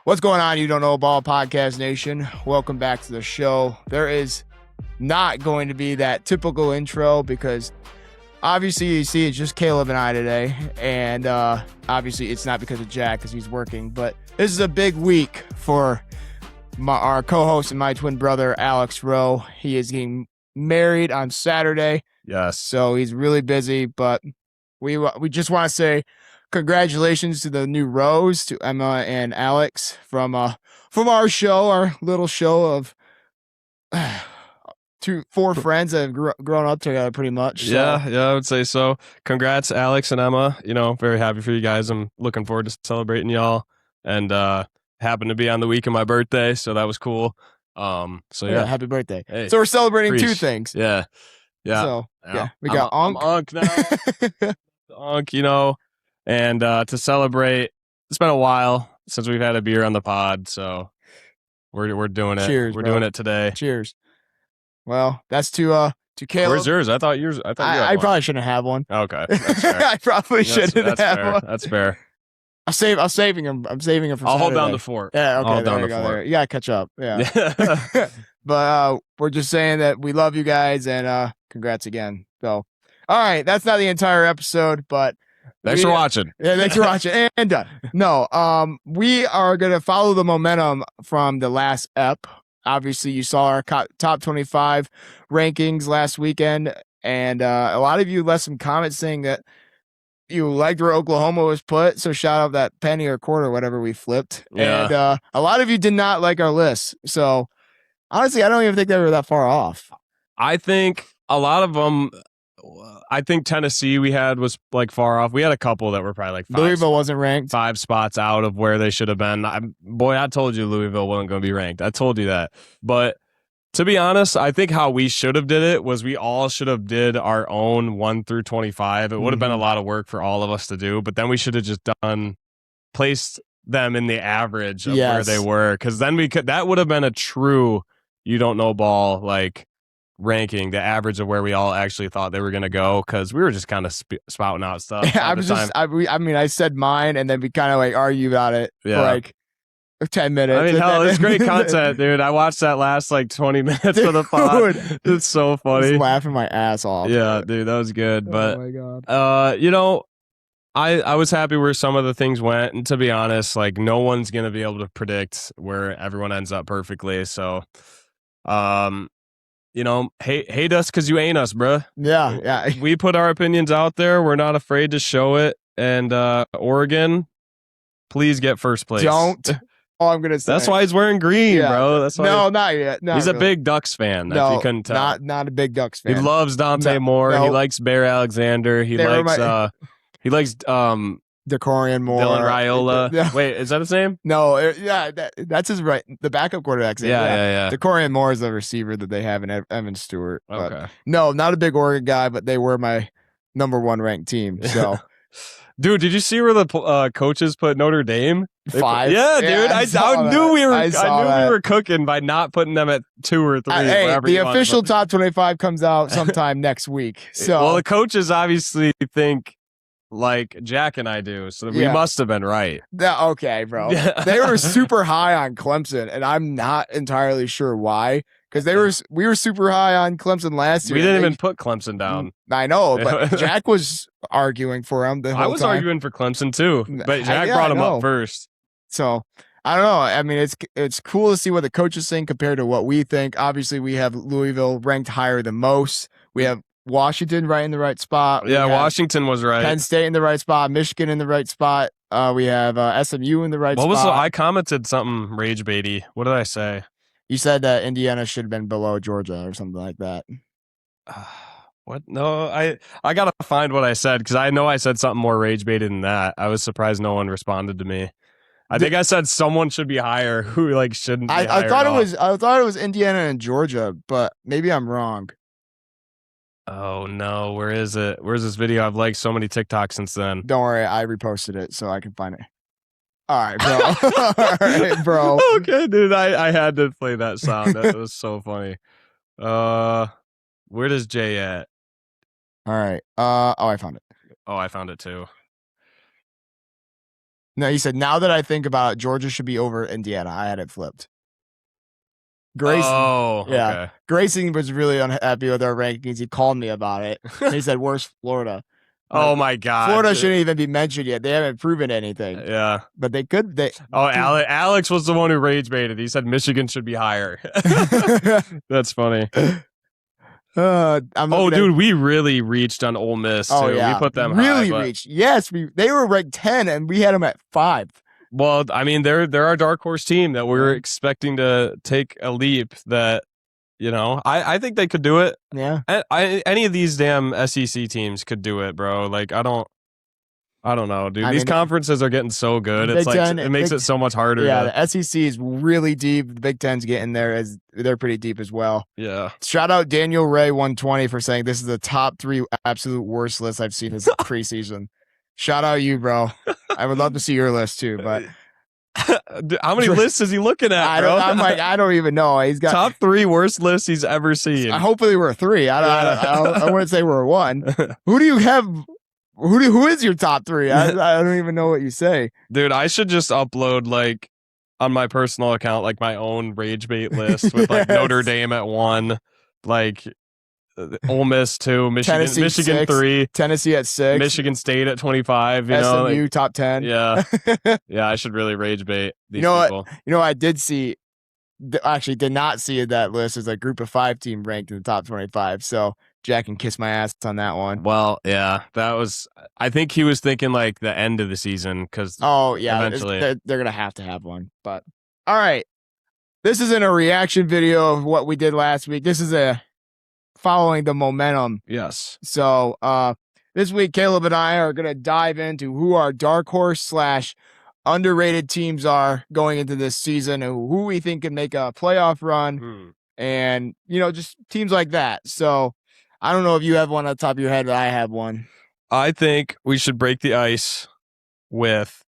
What's going on, You Don't Know Ball Podcast Nation? Welcome back to the show. There is not going to be that typical intro because obviously you see it's just Caleb and I today. And obviously it's not because of Jack because he's working. But this is a big week for our co-host and my twin brother, Alex Rowe. He is getting married on Saturday. Yes. So he's really busy. But we just want to say congratulations to the new Rose, to Emma and Alex from our show, our little show of 4 friends that have grown up together pretty much. So. Yeah, I would say so. Congrats, Alex and Emma. Very happy for you guys. I'm looking forward to celebrating y'all. And happened to be on the week of my birthday, so that was cool. Yeah, happy birthday. Hey, so we're celebrating 2 things. Yeah. So we got I'm Unc now. Unc, and to celebrate, it's been a while since we've had a beer on the pod, so we're doing it. Cheers, we're bro. doing it today. Cheers. Well, that's to Caleb. Where's yours? I thought yours. I probably shouldn't have one. Okay, that's fair. I probably shouldn't have one. That's fair. I'm saving him. I'm saving him for I'll Saturday. hold down the fort. Yeah, okay. I'll hold there down you the go. fort. There. You gotta catch up. Yeah. But we're just saying that we love you guys and congrats again. So, all right, that's not the entire episode, but thanks for watching. Yeah, thanks for watching. And done. No, we are gonna follow the momentum from the last ep. Obviously, you saw our top 25 rankings last weekend, and a lot of you left some comments saying that you liked where Oklahoma was put. So shout out that penny or quarter, whatever we flipped. Yeah. And a lot of you did not like our list. So honestly, I don't even think they were that far off. I think a lot of them. I think Tennessee we had was like far off. We had a couple that were probably like Louisville wasn't ranked. 5 spots out of where they should have been. I told you Louisville wasn't going to be ranked. I told you that. But to be honest, I think how we should have did it was we all should have did our own 1 through 25. It would have been a lot of work for all of us to do, but then we should have just placed them in the average of where they were, because then that would have been a true You Don't Know Ball like ranking, the average of where we all actually thought they were going to go, because we were just kind of spouting out stuff. I said mine, and then we kind of like argued about it for like 10 minutes. I mean, hell, it's great content, dude. I watched that last like 20 minutes of the pod. It's so funny. I was laughing my ass off. Yeah, dude, that was good. But, oh my God. I was happy where some of the things went. And to be honest, like no one's going to be able to predict where everyone ends up perfectly. So, hate us because you ain't us, bruh. Yeah. We put our opinions out there. We're not afraid to show it. And Oregon, please get first place. Don't. All I'm gonna say. That's why he's wearing green, bro. That's why. No, not yet. He's really a big Ducks fan. No, if you couldn't tell. Not a big Ducks fan. He loves Dante Moore. No. He likes Bear Alexander. He likes DeCorian Moore. Dylan Raiola. Wait, is that his name? No, that's his right. The backup quarterback. Yeah. DeCorian Moore is the receiver that they have in Evan Stewart. Okay. No, not a big Oregon guy, but they were my number 1 ranked team. So. Dude, did you see where the coaches put Notre Dame? 5. Yeah, dude. I knew we were cooking by not putting them at 2 or 3. Hey, the official top 25 comes out sometime next week. So, well, the coaches obviously think like Jack and I do, so we must have been right. Okay, bro. They were super high on Clemson, and I'm not entirely sure why. Because we were super high on Clemson last year. We didn't even put Clemson down. I know, but Jack was arguing for him the whole time. I was arguing for Clemson too, but Jack brought him up first. So I don't know. I mean, it's cool to see what the coaches think compared to what we think. Obviously, we have Louisville ranked higher than most. We have Washington right in the right spot. Yeah, Washington was right. Penn State in the right spot. Michigan in the right spot. We have SMU in the right spot. I commented something rage baity. What did I say? You said that Indiana should have been below Georgia or something like that. What? No, I gotta find what I said, because I know I said something more rage baited than that. I was surprised no one responded to me. I think I said someone should be higher who like shouldn't be higher. I thought it was Indiana and Georgia, but maybe I'm wrong. Oh no, where is it? Where's this video? I've liked so many TikToks since then. Don't worry, I reposted it so I can find it. All right, bro. All right, bro. Okay, dude. I had to play that sound. That was so funny. Where does Jay at? All right. I found it. Oh, I found it too. No, he said, now that I think about it, Georgia should be over Indiana. I had it flipped. Grayson. Oh, yeah. okay. Grayson was really unhappy with our rankings. He called me about it. He said, where's Florida? Oh my God. Florida shouldn't even be mentioned yet. They haven't proven anything. Yeah. But they could. Alex was the one who rage baited. He said Michigan should be higher. That's funny. Dude, we really reached on Ole Miss, too. Oh, yeah. We put them really high. Reached. Yes, they were ranked 10, and we had them at 5. Well, I mean, they're our dark horse team that we were expecting to take a leap that, I think they could do it. Yeah. Any of these damn SEC teams could do it, bro. Like, I don't know, dude. These conferences are getting so good. It's like it makes it so much harder. Yeah, the SEC is really deep. The Big Ten's getting there as they're pretty deep as well. Yeah. Shout out Daniel Ray 120 for saying this is the top 3 absolute worst list I've seen this preseason. Shout out you, bro. I would love to see your list too, but how many lists is he looking at, bro? I don't even know. He's got top 3 worst lists he's ever seen. Hopefully we're 3. I wouldn't say we're 1. Who do you have? Who is your top 3? I don't even know what you say. Dude, I should just upload like on my personal account like my own rage bait list with like Notre Dame at 1, like Ole Miss 2, Michigan 3, Tennessee at 6, Michigan State at 25, SMU top 10. Yeah. Yeah, I should really rage bait these people. I did see, actually did not see that list as a group of 5 team ranked in the top 25. So Jack can kiss my ass on that one. Well, yeah, I think he was thinking like the end of the season because eventually they're going to have one. But all right, this isn't a reaction video of what we did last week. This is following the momentum. Yes. So this week, Caleb and I are going to dive into who our dark horse / underrated teams are going into this season and who we think can make a playoff run and, just teams like that. So I don't know if you have one on the top of your head, but I have one. I think we should break the ice with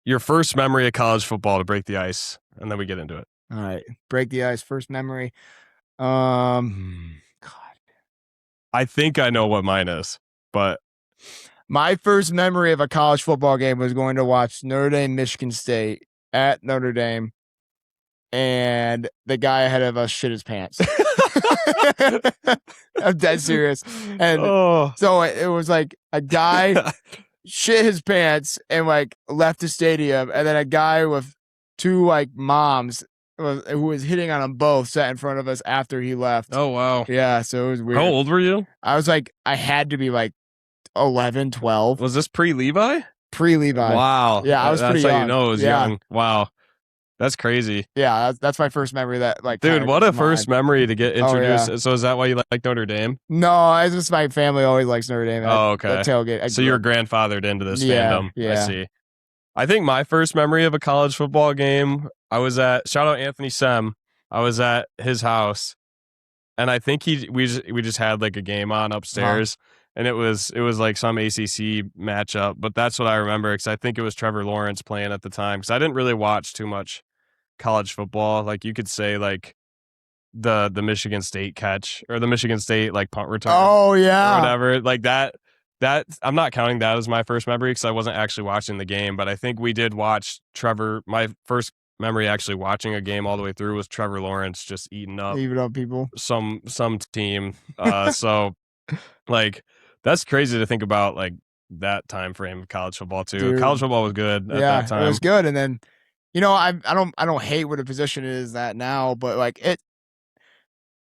your first memory of college football to break the ice, and then we get into it. All right. Break the ice. First memory. God. I think I know what mine is, but my first memory of a college football game was going to watch Notre Dame, Michigan State at Notre Dame, and the guy ahead of us shit his pants. I'm dead serious. And so it was like a guy shit his pants and like left the stadium, and then a guy with 2 like moms who was hitting on them both sat in front of us after he left. Oh, wow. Yeah, so it was weird. How old were you? I was like, I had to be like 11, 12. Was this pre-Levi? Pre-Levi. Wow. Yeah, I was pretty young. That's how you know it was young. Wow. That's crazy. Yeah, that's my first memory that like. Dude, what a first memory to get introduced. Oh, yeah. So is that why you like Notre Dame? No, it's just my family always likes Notre Dame. Okay. Tailgate. So you're grandfathered into this fandom. Yeah. I see. I think my first memory of a college football game, I was at, shout out Anthony Sem. I was at his house, and I think we just had like a game on upstairs, and it was like some ACC matchup. But that's what I remember because I think it was Trevor Lawrence playing at the time because I didn't really watch too much college football. Like you could say like the Michigan State catch or the Michigan State like punt return. Oh yeah, or whatever like that. That I'm not counting that as my first memory because I wasn't actually watching the game, but I think we did watch Trevor. My first memory actually watching a game all the way through was Trevor Lawrence just eating up people. Some team. So like that's crazy to think about like that time frame of college football too. Dude, college football was good at that time. It was good, and then I don't hate what the position is at now, but like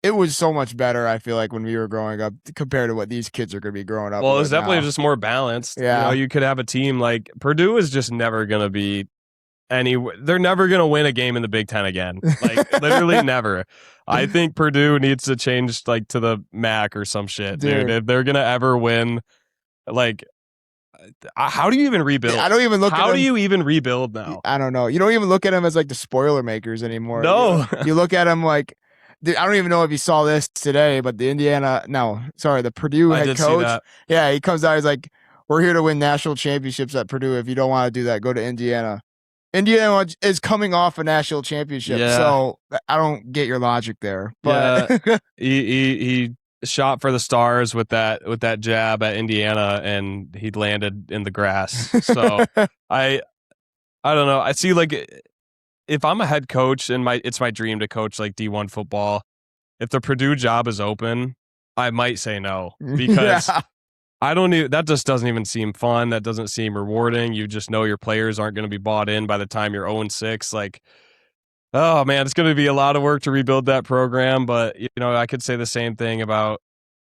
it was so much better, I feel like, when we were growing up compared to what these kids are going to be growing up. Well, it's definitely just more balanced. Yeah. You could have a team like Purdue is just never going to be they're never going to win a game in the Big Ten again. Like, literally never. I think Purdue needs to change, like, to the MAC or some shit, dude. If they're going to ever win, like, how do you even rebuild? I don't even look at them. How do you even rebuild now? I don't know. You don't even look at them as, like, the spoiler makers anymore. No. You look at them like... I don't even know if you saw this today, but the Purdue head coach. Yeah, he comes out. He's like, "We're here to win national championships at Purdue. If you don't want to do that, go to Indiana." Indiana is coming off a national championship, so I don't get your logic there. But yeah, he shot for the stars with that jab at Indiana, and he landed in the grass. So I don't know. I see, like, if I'm a head coach and it's my dream to coach like D1 football, if the Purdue job is open, I might say no, because Yeah. I don't even, that just doesn't even seem fun. That doesn't seem rewarding. You just know your players aren't going to be bought in by the time you're 0-6. Like, oh man, it's going to be a lot of work to rebuild that program. But, I could say the same thing about,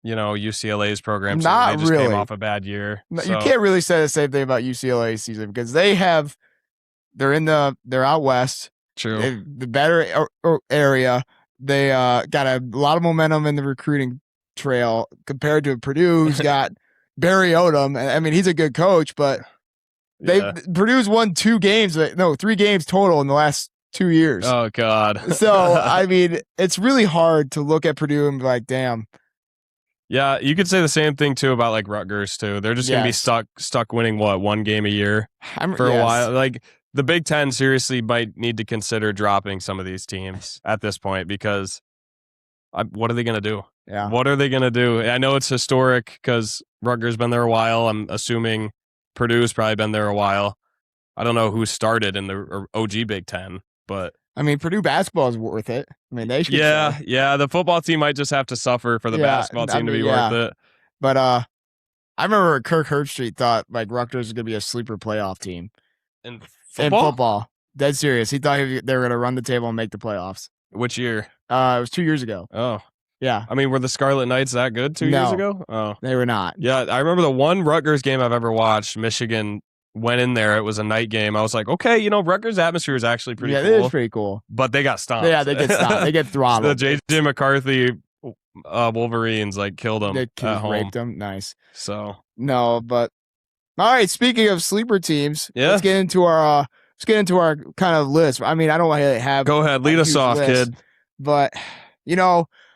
UCLA's program too. They Not just came really. off a bad year. No, you So, can't really say the same thing about UCLA season because they're out west. true. The better area. They got a lot of momentum in the recruiting trail compared to Purdue, who's got Barry Odom. I mean, he's a good coach, but Purdue's won 3 games total in the last 2 years. Oh God. So I mean, it's really hard to look at Purdue and be like, damn. Yeah, you could say the same thing too about like Rutgers too. They're just going to be stuck winning one game a year for a while. Like, the Big Ten seriously might need to consider dropping some of these teams at this point, because what are they going to do? Yeah. What are they going to do? I know it's historic because Rutgers been there a while. I'm assuming Purdue's probably been there a while. I don't know who started in the OG Big Ten, but I mean, Purdue basketball is worth it. I mean, they should. Yeah. The football team might just have to suffer for the basketball team to be worth it. But I remember Kirk Herbstreit thought like Rutgers was going to be a sleeper playoff team in football. Dead serious. He thought they were going to run the table and make the playoffs. Which year? It was 2 years ago. Oh. Yeah. I mean, were the Scarlet Knights that good 2 years ago? Oh, they were not. Yeah, I remember the one Rutgers game I've ever watched. Michigan went in there. It was a night game. I was like, okay, Rutgers' atmosphere is actually pretty cool. Yeah, it is pretty cool. But they got stomped. Yeah, they get stomped. They get throttled. The J.J. McCarthy Wolverines killed them at home. Raped them. Nice. So no, but all right. Speaking of sleeper teams, let's get into our kind of list. I mean, I don't really have. Go ahead, lead us off, kid. But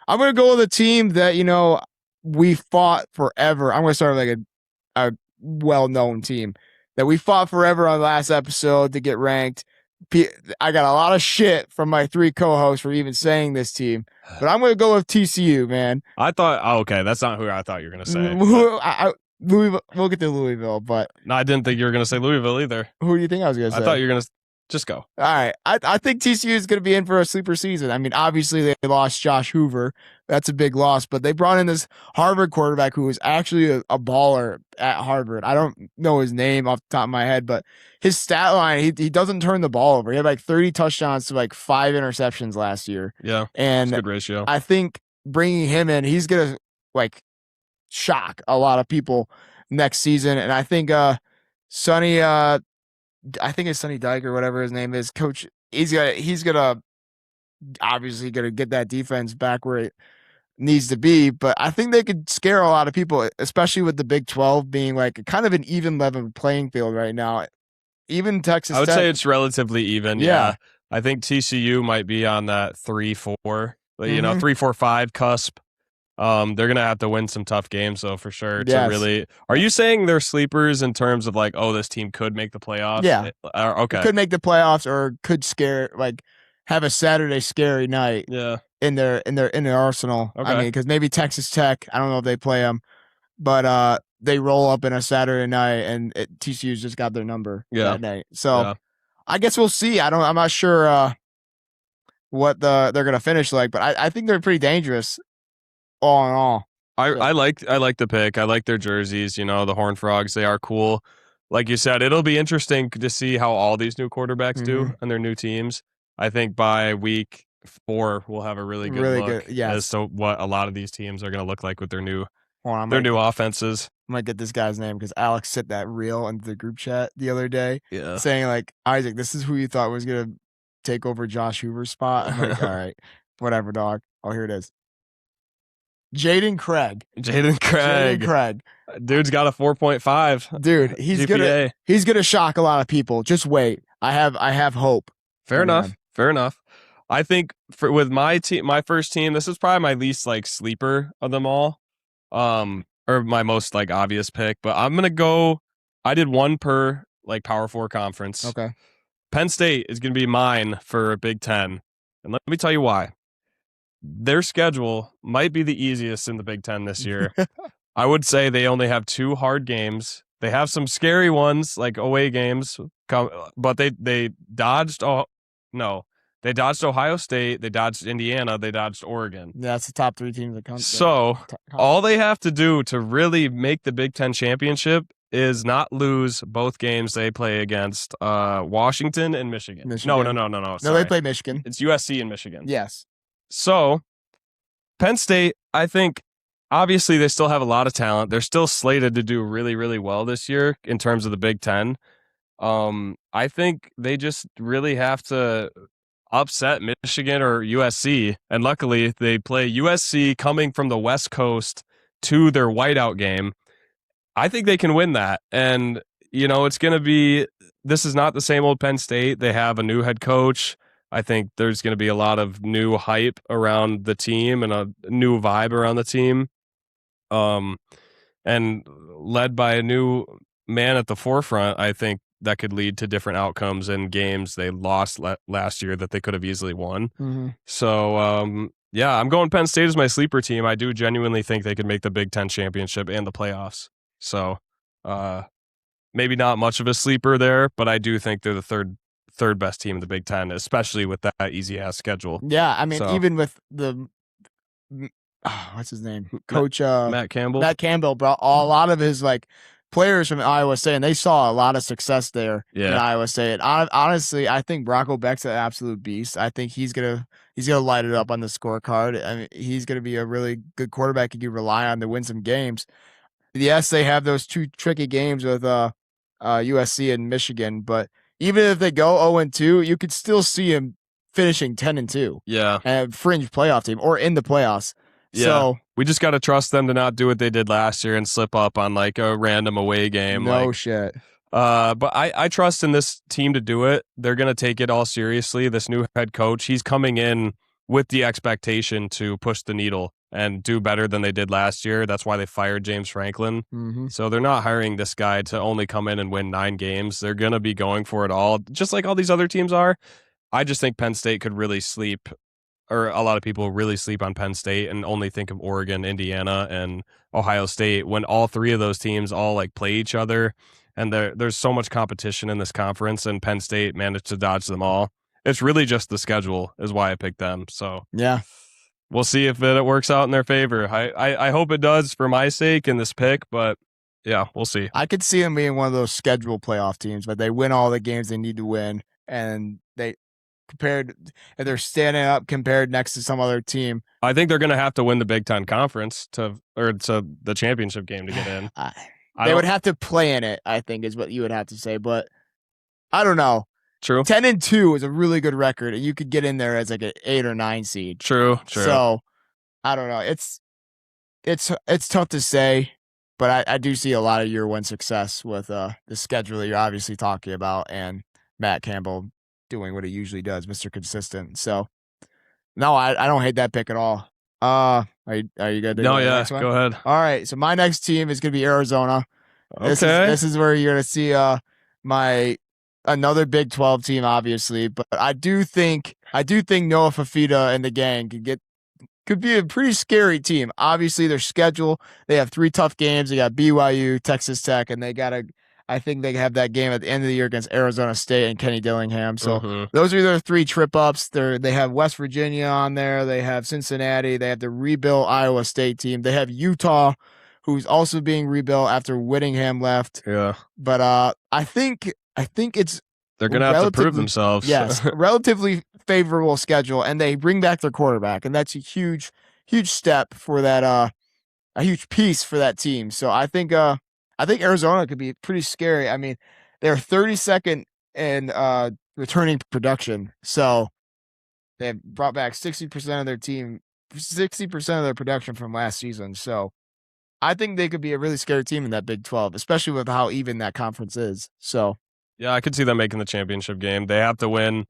I'm gonna go with a team that we fought forever. I'm gonna start with like a well-known team that we fought forever on the last episode to get ranked. I got a lot of shit from my 3 co-hosts for even saying this team, but I'm going to go with TCU, man. I thought, okay, that's not who I thought you were going to say. Louisville, we'll get to Louisville, but no, I didn't think you were going to say Louisville either. Who do you think I was going to say? I thought you were going to just go. All right. I think TCU is going to be in for a sleeper season. I mean, obviously they lost Josh Hoover. That's a big loss, but they brought in this Harvard quarterback who was actually a baller at Harvard. I don't know his name off the top of my head, but his stat line, he doesn't turn the ball over. He had like 30 touchdowns to like 5 interceptions last year. Yeah. And that's a good ratio. I think bringing him in, he's going to like shock a lot of people next season. And I think Sonny, I think it's Sonny Dyke or whatever his name is, coach. He's gonna obviously gonna get that defense back where it needs to be. But I think they could scare a lot of people, especially with the Big 12 being like kind of an even level playing field right now. Even Texas, I would say it's relatively even. Yeah. I think TCU might be on that 3-4, 3-4-5 cusp. They're gonna have to win some tough games though, for sure. To really, are you saying they're sleepers in terms of like, oh, this team could make the playoffs? Yeah, okay, could make the playoffs or could have a Saturday scary night. Yeah, in their arsenal. Okay. I mean, because maybe Texas Tech, I don't know if they play them, but they roll up in a Saturday night and TCU's just got their number that night. So I guess we'll see. I'm not sure what they're gonna finish like, but I think they're pretty dangerous. All in all, I like the pick. I like their jerseys. The Horned Frogs, they are cool. Like you said, it'll be interesting to see how all these new quarterbacks do on their new teams. I think by week 4 we'll have a really good look as to what a lot of these teams are going to look like with their new new offenses. I might get this guy's name because Alex sent that reel into the group chat the other day, saying like, Isaac, this is who you thought was going to take over Josh Hoover's spot. I'm like, all right, whatever, dog. Oh, here it is. Jaden Craig. Dude's got a 4.5. Dude, he's gonna shock a lot of people. Just wait. I have hope. Fair enough. I think with my team, my first team, this is probably my least like sleeper of them all. Or my most like obvious pick, but I'm gonna go. I did one per like Power 4 conference. Okay. Penn State is gonna be mine for a Big Ten, and let me tell you why. their schedule might be the easiest in the Big Ten this year. I would say they only have 2 hard games. They have some scary ones like away games, but they dodged. No, they dodged Ohio State, they dodged Indiana, they dodged Oregon. That's the top 3 teams that come. So all they have to do to really make the Big Ten championship is not lose both games they play against Washington and Michigan. No. Sorry. No, they play Michigan. It's USC and Michigan. Yes. So Penn State, I think, obviously they still have a lot of talent. They're still slated to do really, really well this year in terms of the Big Ten. I think they just really have to upset Michigan or USC. And luckily they play USC coming from the West Coast to their whiteout game. I think they can win that. And, it's going to be, this is not the same old Penn State. They have a new head coach. I think there's going to be a lot of new hype around the team and a new vibe around the team. And led by a new man at the forefront, I think that could lead to different outcomes in games they lost last year that they could have easily won. Mm-hmm. So, I'm going Penn State as my sleeper team. I do genuinely think they could make the Big Ten championship and the playoffs. So, maybe not much of a sleeper there, but I do think they're the third best team in the Big Ten, especially with that easy ass schedule. Yeah, I mean, even with the what's his name, Coach Matt Campbell. Matt Campbell brought a lot of his players from Iowa State, and they saw a lot of success there in Iowa State. Honestly, I think Bronco Beck's an absolute beast. I think he's gonna light it up on the scorecard. I mean, he's gonna be a really good quarterback you can rely on to win some games. Yes, they have those 2 tricky games with USC and Michigan, but even if they go 0-2, you could still see him finishing 10-2. Yeah, and a fringe playoff team or in the playoffs. Yeah. So we just got to trust them to not do what they did last year and slip up on a random away game. No shit. But I trust in this team to do it. They're going to take it all seriously. This new head coach, he's coming in with the expectation to push the needle and do better than they did last year. That's why they fired James Franklin. Mm-hmm. So they're not hiring this guy to only come in and win 9 games. They're going to be going for it all, just like all these other teams are. I just think Penn State could really sleep, or a lot of people really sleep on Penn State and only think of Oregon, Indiana, and Ohio State when all 3 of those teams all play each other. And there's so much competition in this conference, and Penn State managed to dodge them all. It's really just the schedule is why I picked them. So yeah, we'll see if it works out in their favor. I hope it does for my sake in this pick, but yeah, we'll see. I could see them being one of those scheduled playoff teams, but they win all the games they need to win, and they're standing up compared next to some other team. I think they're going to have to win the Big Ten Conference to the championship game to get in. They would have to play in it, I think, is what you would have to say. But I don't know. True. 10-2 is a really good record, and you could get in there as an 8 or 9 seed. True. So I don't know. It's tough to say, but I do see a lot of year 1 success with the schedule that you're obviously talking about, and Matt Campbell doing what he usually does, Mr. Consistent. So no, I don't hate that pick at all. Are you good? No, yeah, go ahead. All right, so my next team is going to be Arizona. Okay. This is where you're going to see another Big 12 team, obviously, but I do think Noah Fafita and the gang could be a pretty scary team. Obviously, their schedule, they have 3 tough games. They got BYU, Texas Tech, and I think they have that game at the end of the year against Arizona State and Kenny Dillingham. So those are their 3 trip-ups. They have West Virginia on there. They have Cincinnati. They have the rebuilt Iowa State team. They have Utah, who's also being rebuilt after Whittingham left. Yeah. But I think it's they're going to have to prove themselves. Yes, relatively favorable schedule, and they bring back their quarterback, and that's a huge step for that a huge piece for that team. So I think Arizona could be pretty scary. I mean, they're 32nd in returning production, so they brought back 60% of their team, 60% of their production from last season. So I think they could be a really scary team in that Big 12, especially with how even that conference is. So yeah, I could see them making the championship game. They have to win.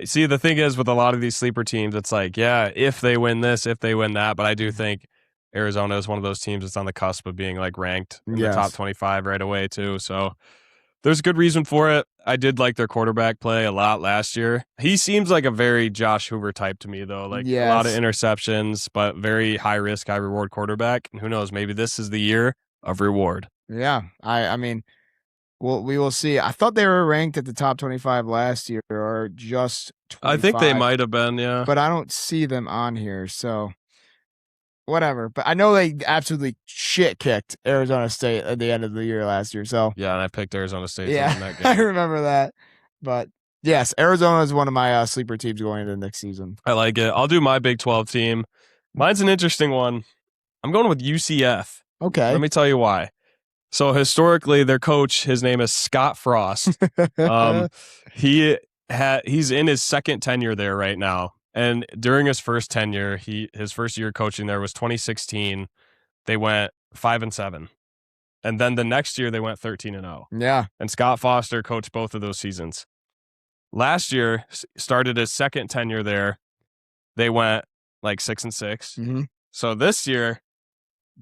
See, the thing is with a lot of these sleeper teams, it's if they win this, if they win that, but I do think Arizona is one of those teams that's on the cusp of being ranked in the top 25 right away too. So there's good reason for it. I did like their quarterback play a lot last year. He seems like a very Josh Hoover type to me, though. Like a lot of Yes. interceptions, but very high risk, high reward quarterback. And who knows? Maybe this is the year of reward. Yeah. I mean, we will see. I thought they were ranked at the top 25 last year or just I think they 25, might have been, yeah. but I don't see them on here. So whatever. But I know they absolutely shit kicked Arizona State at the end of the year last year. So Yeah, and I picked Arizona State to win yeah, that I game. remember that. But yes, Arizona is one of my sleeper teams going into the next season. I like it. I'll do my Big 12 team. Mine's an interesting one. I'm going with UCF. Okay. Let me tell you why. So historically, their coach, his name is Scott Frost. He's in his second tenure there right now, and during his first tenure, his first year coaching there was 2016. They went 5-7, and then the next year they went 13-0. Yeah, and Scott Foster coached both of those seasons. Last year started his second tenure there. They went like 6-6. Mhm. So this year,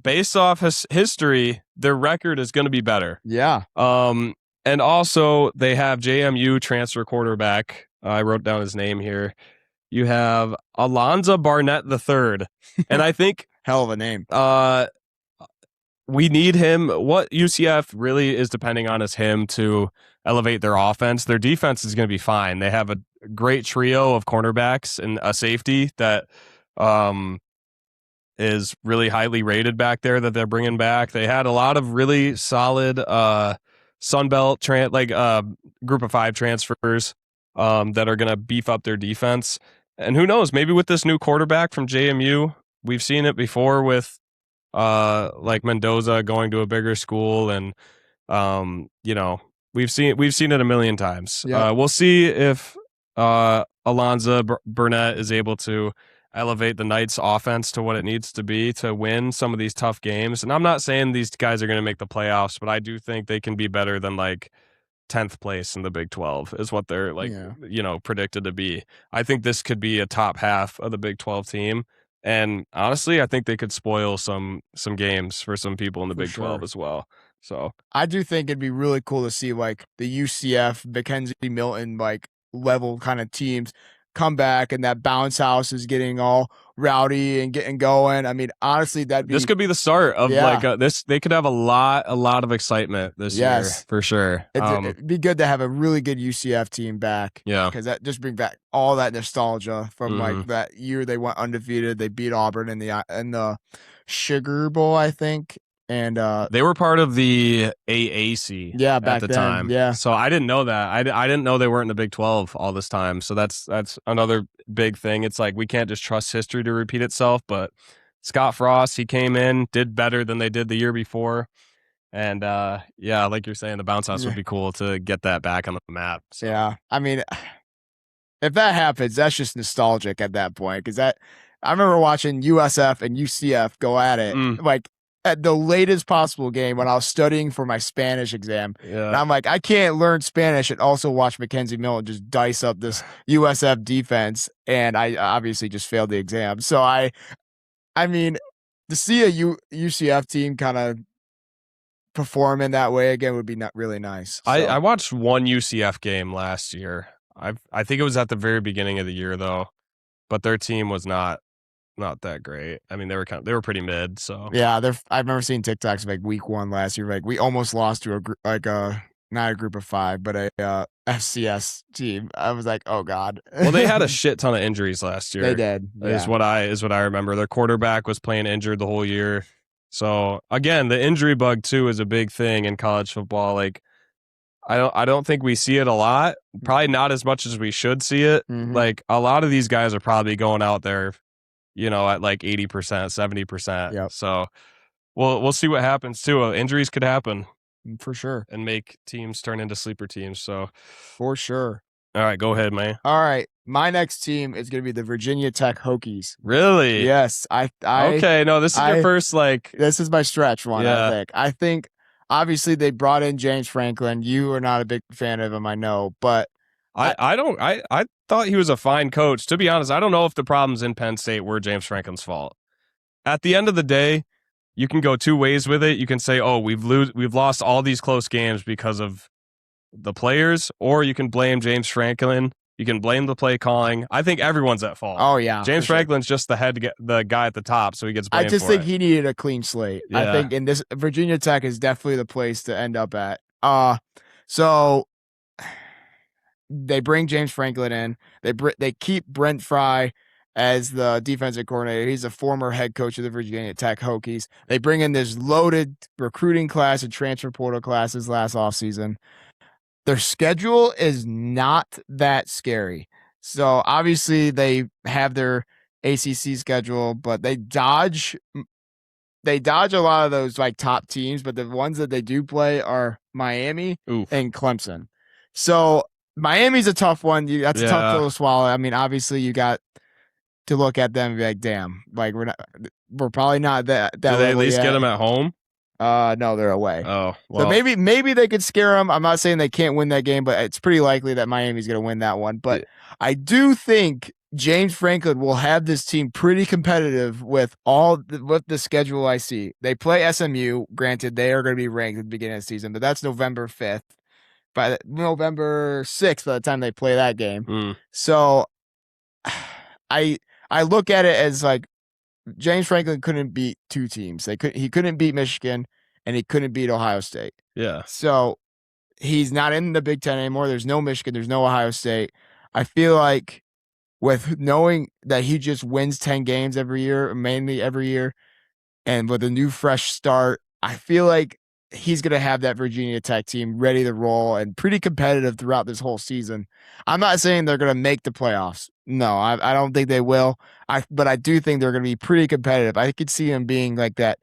based off his history, their record is going to be better. Yeah. And also they have JMU transfer quarterback. I wrote down his name here. You have Alonzo Barnett III, and I think Hell of a name. we need him. What UCF really is depending on is him to elevate their offense. Their defense is going to be fine. They have a great trio of cornerbacks and a safety that is really highly rated back there that they're bringing back. They had a lot of really solid Sunbelt group of 5 transfers that are going to beef up their defense. And who knows, maybe with this new quarterback from JMU, we've seen it before with like Mendoza going to a bigger school, and we've seen it a million times. Yep. We'll see if Alonzo Burnett is able to elevate the Knights offense to what it needs to be to win some of these tough games. And I'm not saying these guys are going to make the playoffs, but I do think they can be better than like 10th place in the Big 12 is what they're predicted to be. I think this could be a top half of the Big 12 team. And honestly, I think they could spoil some games for some people in the Big 12 as well. So I do think it'd be really cool to see like the UCF, Mackenzie Milton, like level kind of teams come back, and that bounce house is getting all rowdy and getting going. I mean, honestly, this could be the start of this. They could have a lot of excitement this year for sure. It'd be good to have a really good UCF team back. Yeah, because that just brings back all that nostalgia from like that year they went undefeated. They beat Auburn in the Sugar Bowl, I think. And they were part of the AAC back at the then, time. Yeah. So I didn't know that. I didn't know they weren't in the Big 12 all this time. So that's another big thing. It's like we can't just trust history to repeat itself. But Scott Frost, he came in, did better than they did the year before. And like you're saying, the bounce house would be cool to get that back on the map. So. Yeah. I mean, if that happens, that's just nostalgic at that point. Because I remember watching USF and UCF go at it. Like, at the latest possible game when I was studying for my Spanish exam. Yeah. And I'm like, I can't learn Spanish and also watch Mackenzie Milton just dice up this USF defense. And I obviously just failed the exam. So I mean, to see a UCF team kind of perform in that way again would be not really nice. So. I watched one UCF game last year. I think it was at the very beginning of the year though, but their team was not that great. I mean, they were pretty mid. So yeah, I've never seen TikToks like week 1 last year. Like we almost lost to not a group of 5, but a FCS team. I was like, oh god. Well, they had a shit ton of injuries last year. They did. Yeah. Is what I remember. Their quarterback was playing injured the whole year. So again, the injury bug too is a big thing in college football. Like I don't think we see it a lot. Probably not as much as we should see it. Like a lot of these guys are probably going out there, at like 80%, 70%. Yep. So we'll see what happens too. Injuries could happen for sure and make teams turn into sleeper teams. So for sure. All right, go ahead, man. All right. My next team is going to be the Virginia Tech Hokies. Really? Yes. Okay. No, this is your first this is my stretch one. Yeah. I think obviously they brought in James Franklin. You are not a big fan of him, I know, but I thought he was a fine coach. To be honest, I don't know if the problems in Penn State were James Franklin's fault. At the end of the day, you can go two ways with it. You can say, "Oh, we've lost all these close games because of the players, or you can blame James Franklin. You can blame the play calling. I think everyone's at fault. Oh yeah, James Franklin's just the guy at the top, so he gets blamed. I just for think it. he needed a clean slate. Yeah. I think in this Virginia Tech is definitely the place to end up at. So they bring James Franklin in. They keep Brent Fry as the defensive coordinator. He's a former head coach of the Virginia Tech Hokies. They bring in this loaded recruiting class and transfer portal classes last offseason. Their schedule is not that scary. So obviously they have their ACC schedule, but they dodge a lot of those like top teams, but the ones that they do play are Miami and Clemson. So Miami's a tough one. That's a tough pill to swallow. I mean, obviously you got to look at them and be like, damn, like we're probably not that. Do they at least get them at home? No, they're away. Oh, well. So maybe they could scare them. I'm not saying they can't win that game, but it's pretty likely that Miami's going to win that one. But I do think James Franklin will have this team pretty competitive with the schedule I see. They play SMU. Granted, they are going to be ranked at the beginning of the season, but that's November 5th. By November 6th, by the time they play that game. So I look at it as like James Franklin couldn't beat two teams. He couldn't beat Michigan and he couldn't beat Ohio State. Yeah. So he's not in the Big Ten anymore. There's no Michigan. There's no Ohio State. I feel like with knowing that he just wins 10 games every year, mainly every year, and with a new fresh start, I feel like he's going to have that Virginia Tech team ready to roll and pretty competitive throughout this whole season. I'm not saying they're going to make the playoffs. No, I don't think they will. But I do think they're going to be pretty competitive. I could see them being like that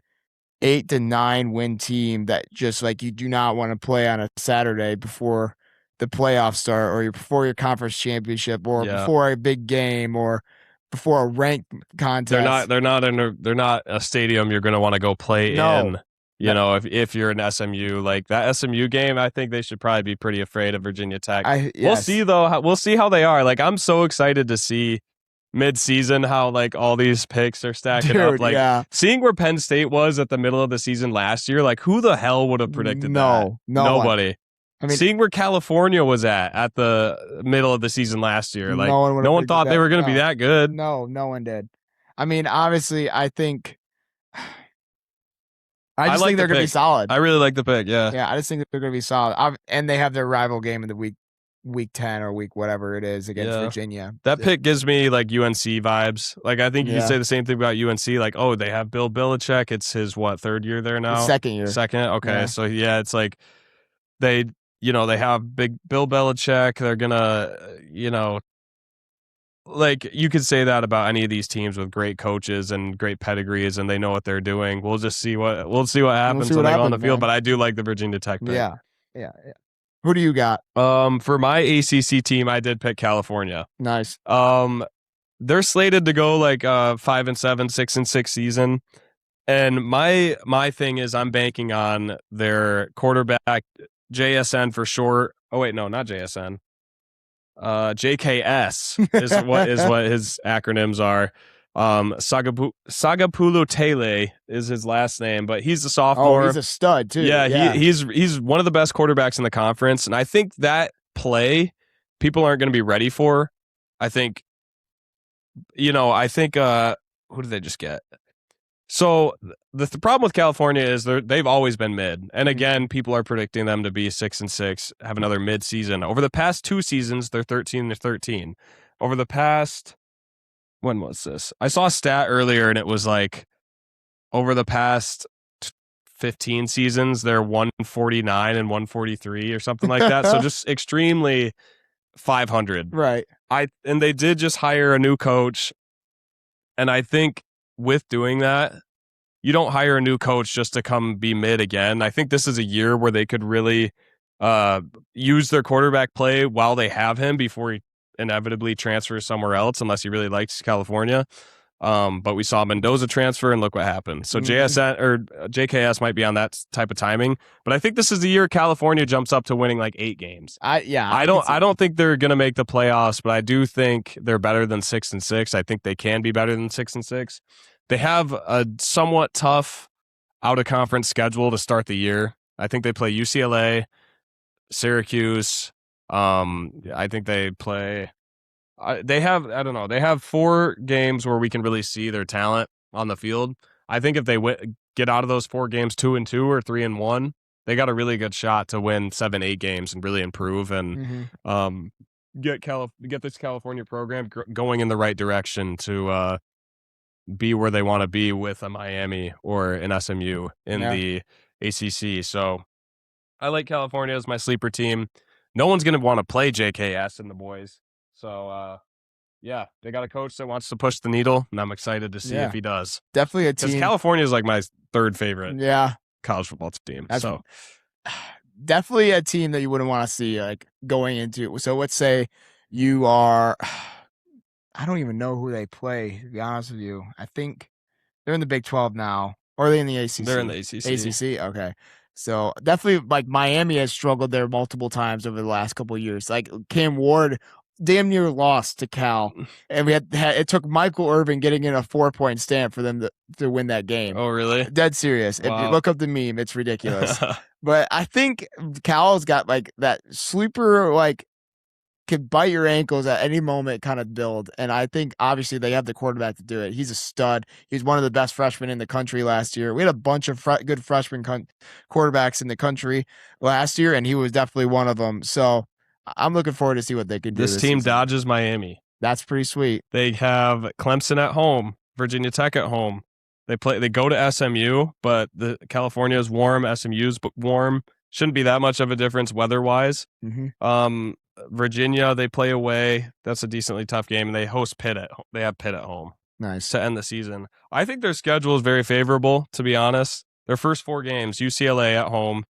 8 to 9 win team that just like you do not want to play on a Saturday before the playoffs start or before your conference championship or before a big game or before a ranked contest. They're not a stadium you're going to want to go play in. You know, if you're an SMU, like that SMU game, I think they should probably be pretty afraid of Virginia Tech. We'll see though. We'll see how they are. Like I'm so excited to see mid-season how like all these picks are stacking up. Like seeing where Penn State was at the middle of the season last year, like who the hell would have predicted that? Nobody. I mean, seeing where California was at the middle of the season last year, like no one thought they were going to be that good. No one did. I mean, obviously, I think. I just think they're going to be solid. I really like the pick, yeah. Yeah, I just think they're going to be solid. And they have their rival game in the week 10 or week whatever it is against Virginia. That pick gives me like UNC vibes. Like I think you can say the same thing about UNC. Like, oh, they have Bill Belichick. It's his third year there now? Second year. Second? Okay. Yeah. So it's like they have big Bill Belichick. They're gonna, like you could say that about any of these teams with great coaches and great pedigrees, and they know what they're doing. We'll just see what happens when they go on the field. But I do like the Virginia Tech pick. Yeah. Who do you got? For my ACC team, I did pick California. Nice. They're slated to go like 5-7, 6-6 season, and my thing is I'm banking on their quarterback JSN for short. Oh wait, no, not JSN. JKS is what his acronyms are. Sagapulu Tele is his last name, but he's a sophomore. Oh, he's a stud too. Yeah. He's one of the best quarterbacks in the conference, and I think that play people aren't going to be ready for. I think, who did they just get? So the problem with California is they've always been mid, and again, people are predicting them to be 6-6, have another mid season. Over the past 2 seasons, they're 13-13. Over the past, when was this? I saw a stat earlier, and it was like over the past 15 seasons, they're 149 and 143 or something like that. So just extremely 500. Right. And they did just hire a new coach, and I think with doing that, you don't hire a new coach just to come be mid again. I think this is a year where they could really use their quarterback play while they have him before he inevitably transfers somewhere else, unless he really likes California. But we saw Mendoza transfer, and look what happened. So JSN or JKS might be on that type of timing, but I think this is the year California jumps up to winning like 8 games. I don't think they're going to make the playoffs, but I do think they're better than 6-6. I think they can be better than 6-6. They have a somewhat tough out of conference schedule to start the year. I think they play UCLA, Syracuse. I think they play. They have, I don't know. They have 4 games where we can really see their talent on the field. I think if they get out of those 4 games 2-2 or 3-1, they got a really good shot to win 7-8 games and really improve and get this California program going in the right direction to be where they want to be with a Miami or an SMU in the ACC. So I like California as my sleeper team. No one's going to want to play JKS and the boys. So, yeah, they got a coach that wants to push the needle, and I'm excited to see if he does. Definitely a team. Because California is like my 3rd favorite college football team. So definitely a team that you wouldn't want to see like going into. So let's say you are, I don't even know who they play, to be honest with you. I think they're in the Big 12 now. Or are they in the ACC? They're in the ACC. ACC? Okay. So definitely, like, Miami has struggled there multiple times over the last couple of years. Like, Cam Ward damn near lost to Cal. And it took Michael Irvin getting in a 4-point stand for them to win that game. Oh, really? Dead serious. Wow. If you look up the meme, it's ridiculous. But I think Cal's got, like, that sleeper, like, can bite your ankles at any moment kind of build. And I think obviously they have the quarterback to do it. He's a stud. He's one of the best freshmen in the country last year. We had a bunch of good freshman quarterbacks in the country last year, and he was definitely one of them. So I'm looking forward to see what they can do. This team season. dodges Miami. That's pretty sweet. They have Clemson at home, Virginia Tech at home. They go to SMU, but the California is warm. SMU's warm. Shouldn't be that much of a difference weather-wise. Virginia, they play away. That's a decently tough game, and they host Pitt they have Pitt at home. Nice to end the season. I think their schedule is very favorable, to be honest. Their first 4 games, UCLA at home.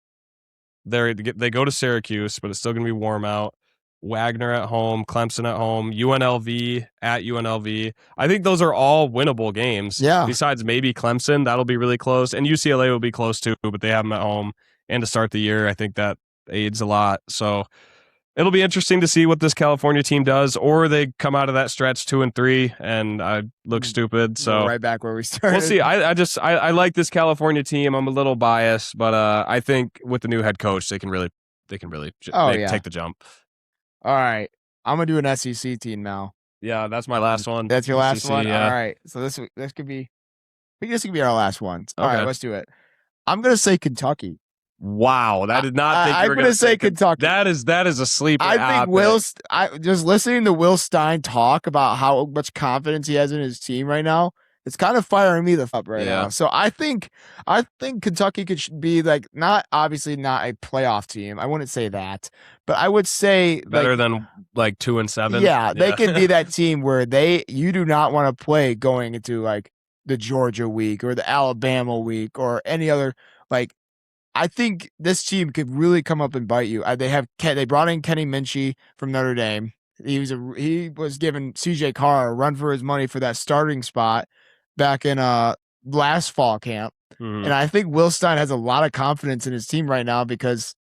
They go to Syracuse, but it's still going to be warm out. Wagner at home, Clemson at home, UNLV at UNLV. I think those are all winnable games. Yeah. Besides maybe Clemson, that'll be really close, and UCLA will be close too, but they have them at home. And to start the year, I think that aids a lot. So it'll be interesting to see what this California team does, or they come out of that stretch 2-3 and I look stupid. So we're right back where we started. We'll see. I like this California team. I'm a little biased, but I think with the new head coach, they can really take the jump. All right, I'm gonna do an SEC team now. Yeah, that's my last one. That's your last SEC, one. Yeah. All right, so this could be. I think this could be our last one. All Okay. right, let's do it. I'm gonna say Kentucky. Wow, that did not think you were going to say Kentucky. That is a sleeper. I think just listening to Will Stein talk about how much confidence he has in his team right now, it's kind of firing me the up right now. So I think Kentucky could be like obviously not a playoff team. I wouldn't say that, but I would say better than like 2-7. Yeah, they could be that team where you do not want to play going into like the Georgia week or the Alabama week or any other like. I think this team could really come up and bite you. They brought in Kenny Minchie from Notre Dame. He was giving CJ Carr a run for his money for that starting spot back in last fall camp. And I think Will Stein has a lot of confidence in his team right now because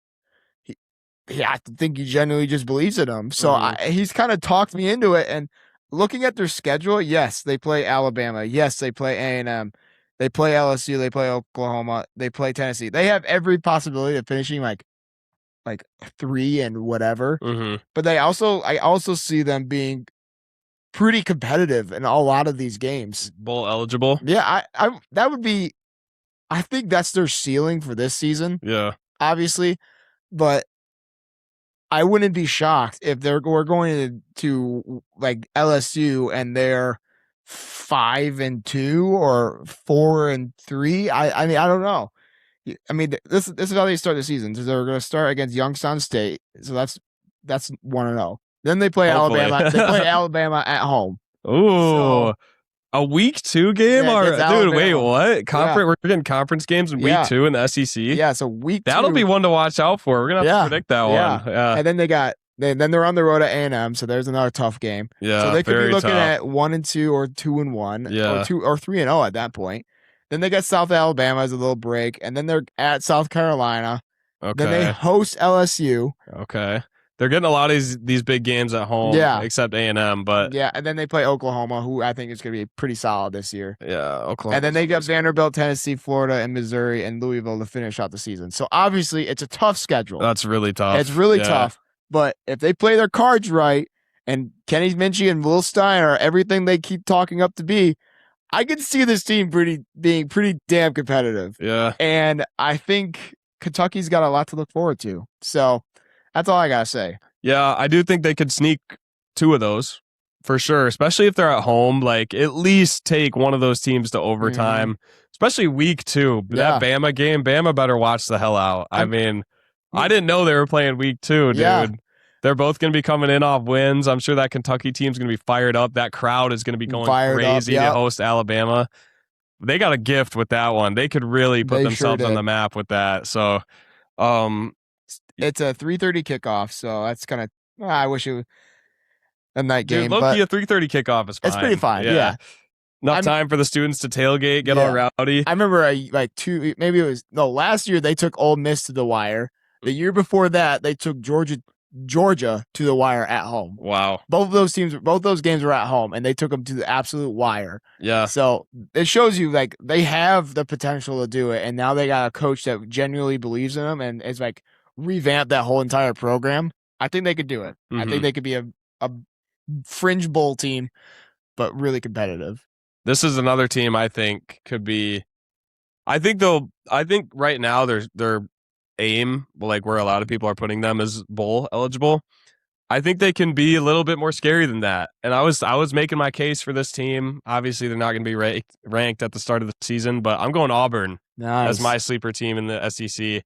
I think he genuinely just believes in them. So he's kind of talked me into it. And looking at their schedule, yes, they play Alabama. Yes, they play A&M. They play LSU, they play Oklahoma, they play Tennessee. They have every possibility of finishing like 3 and whatever. But I also see them being pretty competitive in a lot of these games. Bowl eligible. Yeah, that would be. I think that's their ceiling for this season. Yeah, obviously, but I wouldn't be shocked if we're going to like LSU and they're 5-2 or 4-3. I mean, I don't know. I mean, this is how they start the season. So they're going to start against Youngstown State. So that's 1-0. Then they play Alabama. They play Alabama at home. Ooh. A week 2 game? Dude, wait, what? We're getting conference games in week 2 in the SEC? Yeah, so week 2. That'll be one to watch out for. We're going to have to predict that one. Yeah. And then then they're on the road at A&M, so there's another tough game. Yeah, so they could be looking tough. at 1-2 or 2-1, or 3-0 at that point. Then they got South Alabama as a little break, and then they're at South Carolina. Okay. Then they host LSU. Okay. They're getting a lot of these big games at home, except A&M. But yeah, and then they play Oklahoma, who I think is going to be pretty solid this year. Yeah, Oklahoma. And then they got Vanderbilt, Tennessee, Florida, and Missouri, and Louisville to finish out the season. So obviously, it's a tough schedule. That's really tough. It's really tough. But if they play their cards right, and Kenny Minchie and Will Stein are everything they keep talking up to be, I can see this team being pretty damn competitive. Yeah. And I think Kentucky's got a lot to look forward to. So that's all I got to say. Yeah, I do think they could sneak 2 of those for sure, especially if they're at home. Like, at least take one of those teams to overtime, especially week 2. Yeah. That Bama game, Bama better watch the hell out. I mean, I didn't know they were playing week 2, dude. Yeah. They're both going to be coming in off wins. I'm sure that Kentucky team's going to be fired up. That crowd is going to be going crazy to host Alabama. They got a gift with that one. They could really put themselves on the map with that. So, it's a 3:30 kickoff, so that's kind of. I wish it was a night game. Dude, low-key, a 3:30 kickoff is fine. It's pretty fine. Yeah. Enough time for the students to tailgate, get all rowdy. I remember last year they took Ole Miss to the wire. The year before that, they took Georgia to the wire at home. Wow. Both those games were at home, and they took them to the absolute wire. Yeah. So it shows you like they have the potential to do it, and now they got a coach that genuinely believes in them, and it's like revamp that whole entire program. I think they could do it. I think they could be a fringe bowl team, but really competitive. This is another team I think could be. I think right now their aim, like where a lot of people are putting them, is bowl eligible. I think they can be a little bit more scary than that. And I was making my case for this team. Obviously, they're not going to be ranked at the start of the season, but I'm going Auburn as my sleeper team in the SEC.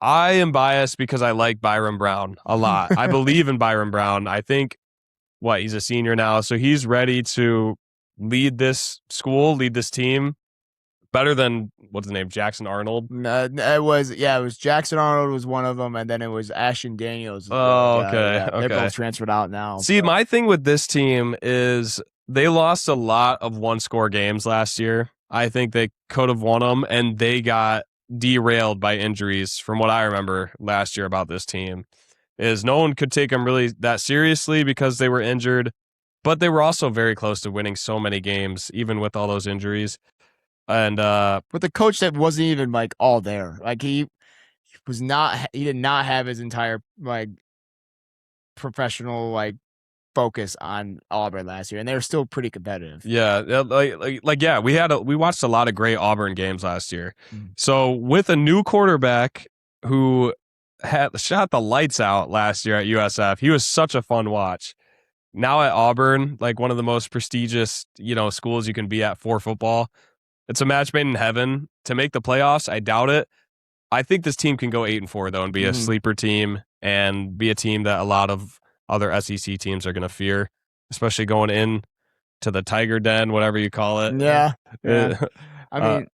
I am biased because I like Byron Brown a lot. I believe in Byron Brown. I think he's a senior now, so he's ready to lead this school, lead this team better than what's the name, Jackson Arnold. It was Jackson Arnold was one of them, and then it was Ashton Daniels. Oh, okay. They're both transferred out now. See, my thing with this team is they lost a lot of one-score games last year. I think they could have won them, and they got derailed by injuries. From what I remember last year about this team, is no one could take them really that seriously because they were injured. But they were also very close to winning so many games, even with all those injuries. And with the coach that wasn't even like all there, like he did not have his entire like professional like focus on Auburn last year, and they were still pretty competitive. Yeah, we watched a lot of great Auburn games last year. So with a new quarterback who had shot the lights out last year at USF, he was such a fun watch. Now at Auburn, like one of the most prestigious, schools you can be at for football, it's a match made in heaven. To make the playoffs, I doubt it. I think this team can go 8-4 though, and be a sleeper team, and be a team that a lot of other SEC teams are going to fear, especially going in to the Tiger Den, whatever you call it. Yeah. I mean,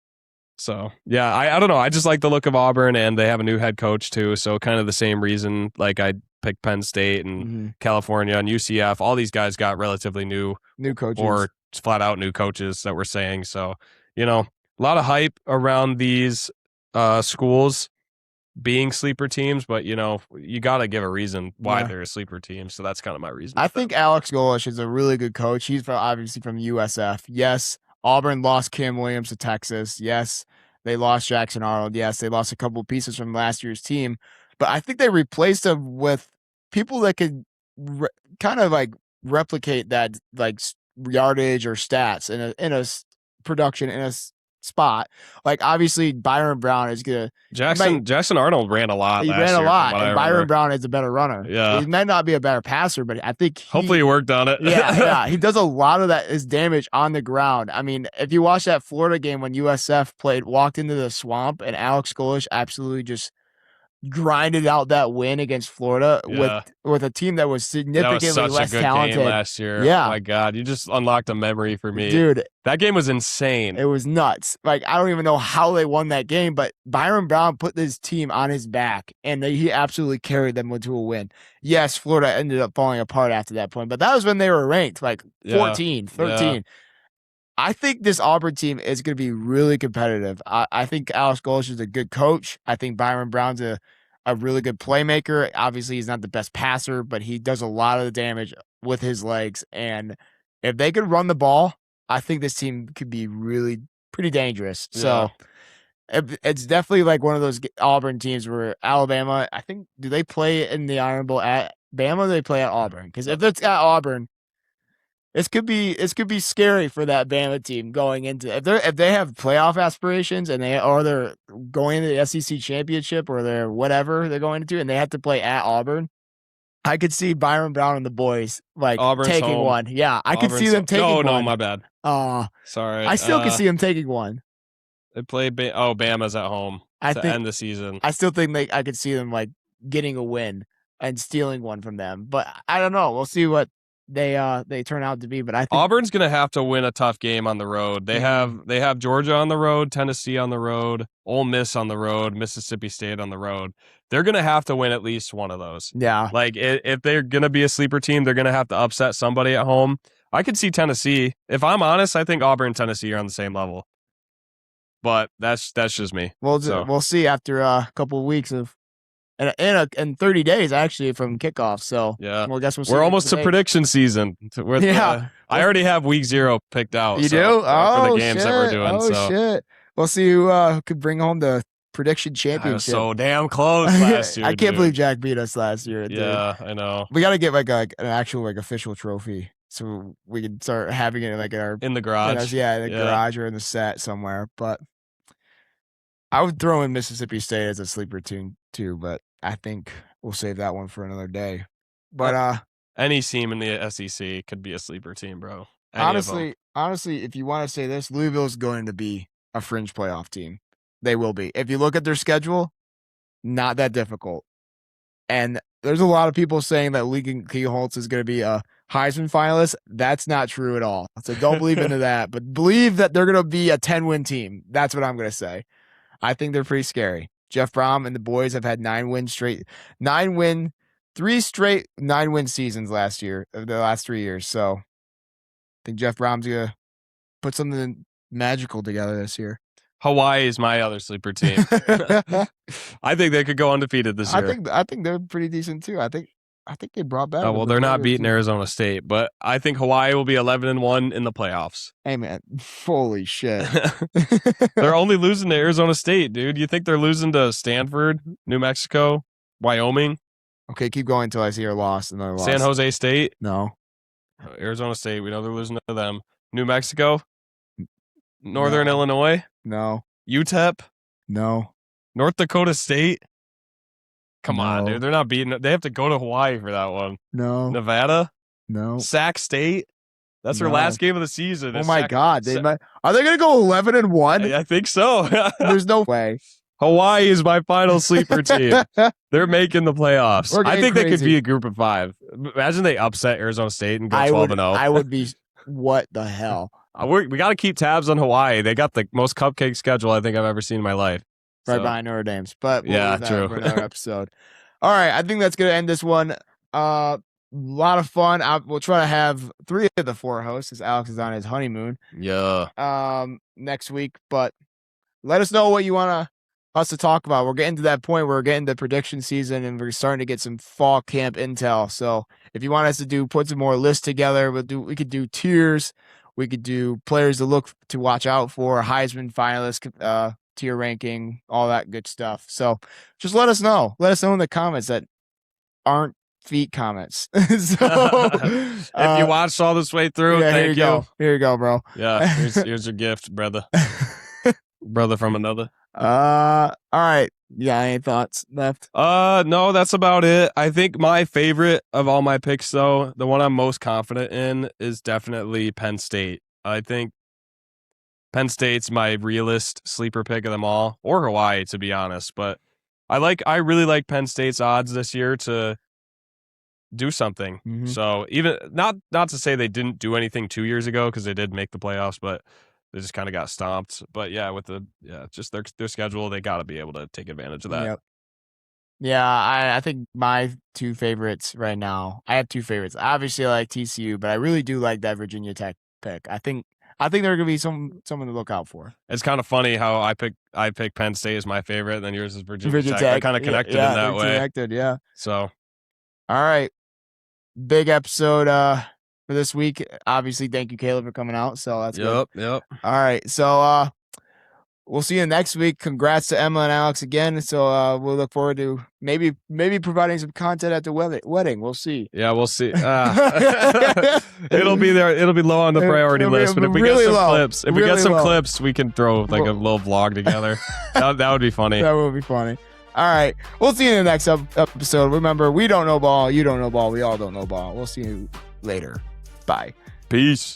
so yeah, I don't know. I just like the look of Auburn, and they have a new head coach too. So kind of the same reason, like I picked Penn State and California and UCF. All these guys got relatively new coaches, or flat out new coaches that we're saying. So, a lot of hype around these schools being sleeper teams, but you got to give a reason why they're a sleeper team. So that's kind of my reason. I think Alex Golesh is a really good coach. He's obviously from USF. Yes, Auburn lost Cam Williams to Texas. Yes, they lost Jackson Arnold. Yes, they lost a couple of pieces from last year's team, but I think they replaced them with people that could kind of like replicate that like yardage or stats in a production in a spot. Like obviously Byron Brown is gonna Jackson Arnold ran a lot. He ran a lot, and Byron Brown is a better runner. Yeah, he might not be a better passer, but I think hopefully he worked on it. yeah, he does a lot of that his damage on the ground. I mean, if you watch that Florida game when USF walked into the swamp, and Alex Golesh absolutely just grinded out that win against Florida with a team that was significantly less talented game last year. Yeah, oh my God, you just unlocked a memory for me, dude. That game was insane. It was nuts. Like I don't even know how they won that game, but Byron Brown put this team on his back, and he absolutely carried them into a win. Yes, Florida ended up falling apart after that point, but that was when they were ranked like 14, 13. Yeah. I think this Auburn team is going to be really competitive. I think Alex Golesh is a good coach. I think Byron Brown's a a really good playmaker. Obviously, he's not the best passer, but he does a lot of the damage with his legs. And if they could run the ball, I think this team could be really pretty dangerous. So it's definitely like one of those Auburn teams where Alabama, I think, do they play in the Iron Bowl at Bama or do they play at Auburn? Because if it's at Auburn, this could be scary for that Bama team going into if they have playoff aspirations and they're going into the SEC championship or they're whatever they're going into and they have to play at Auburn. I could see Byron Brown and the boys like Auburn's taking home. one. Yeah, I could see them taking one. No, my bad. Sorry. I still could see them taking one. They play Bama's at home to end the season. I still think I could see them like getting a win and stealing one from them. But I don't know. We'll see what they turn out to be. But I think Auburn's gonna have to win a tough game on the road. They have Georgia on the road, Tennessee on the road, Ole Miss on the road, Mississippi State on the road. They're gonna have to win at least one of those. Yeah. Like if they're gonna be a sleeper team, they're gonna have to upset somebody at home. I could see Tennessee. If I'm honest, I think Auburn and Tennessee are on the same level. But that's just me. We'll see after a couple of weeks of in 30 days actually from kickoff. So yeah, well, I guess we're almost to prediction season. I already have week 0 picked out. You do? For the games that we're doing. Shit! We'll see who could bring home the prediction championship. So damn close last year. I can't believe Jack beat us last year. Yeah, I know. We got to get like an actual like official trophy so we can start having it like in the garage. In the garage or in the set somewhere. But I would throw in Mississippi State as a sleeper team too, but I think we'll save that one for another day. But any team in the SEC could be a sleeper team, bro. Honestly, if you want to say this, Louisville is going to be a fringe playoff team. They will be. If you look at their schedule, not that difficult. And there's a lot of people saying that Lincoln Holtz is going to be a Heisman finalist. That's not true at all. So don't believe into that, but believe that they're going to be a 10-win team. That's what I'm going to say. I think they're pretty scary. Jeff Brom and the boys have had 3 straight 9-win seasons the last 3 years. So I think Jeff Brom's going to put something magical together this year. Hawaii is my other sleeper team. I think they could go undefeated this year. I think they're pretty decent too. I think they brought back. Oh well, they're not beating Arizona State, but I think Hawaii will be 11-1 in the playoffs. Hey man, holy shit! They're only losing to Arizona State, dude. You think they're losing to Stanford, New Mexico, Wyoming? Okay, keep going until I see your loss. Another loss. San Jose State? No. Arizona State. We know they're losing to them. New Mexico? Northern Illinois? No. UTEP? No. North Dakota State? Come on, dude. They're not beating. They have to go to Hawaii for that one. No. Nevada? No. Sac State? That's their last game of the season. Oh my God. Are they going to go 11-1? I think so. There's no way. Hawaii is my final sleeper team. They're making the playoffs. I think crazy. They could be a group of 5. Imagine they upset Arizona State and go 12-0. I would be, what the hell? We got to keep tabs on Hawaii. They got the most cupcake schedule I think I've ever seen in my life. Right behind Notre Dame's. But yeah, true. For another episode. All right, I think that's going to end this one. A lot of fun. We'll try to have 3 of the 4 hosts as Alex is on his honeymoon. Yeah. Next week, but let us know what you want us to talk about. We're getting to that point where we're getting to prediction season and we're starting to get some fall camp intel. So if you want us to put some more lists together, we could do tiers. We could do players to watch out for, Heisman finalists, tier ranking, all that good stuff. So just let us know. Let us know in the comments that aren't feet comments. So if you watched all this way through, thank you. Here you go, bro. Yeah, here's your gift, brother. Brother from another. All right. Yeah, any thoughts left? No, that's about it. I think my favorite of all my picks, though, the one I'm most confident in is definitely Penn State. I think Penn State's my realist sleeper pick of them all, or Hawaii, to be honest. But I really like Penn State's odds this year to do something. Mm-hmm. So even not to say they didn't do anything 2 years ago, because they did make the playoffs, but they just kind of got stomped. But yeah, with just their schedule, they got to be able to take advantage of that. Yep. Yeah, I think my 2 favorites right now. I have 2 favorites. Obviously, I like TCU, but I really do like that Virginia Tech pick. I think I think they're going to be someone to look out for. It's kind of funny how I pick Penn State as my favorite, and then yours is Virginia Tech. I kind of connected in that way. Connected, yeah. So, all right, big episode for this week. Obviously, thank you, Caleb, for coming out. So that's good. Yep. All right, so we'll see you next week. Congrats to Emma and Alex again. So we'll look forward to maybe providing some content at the wedding. We'll see. Yeah, we'll see. It'll be there. It'll be low on the priority list. But if we get some clips, we can throw like a little vlog together. that would be funny. That would be funny. All right, we'll see you in the next episode. Remember, we don't know ball. You don't know ball. We all don't know ball. We'll see you later. Bye. Peace.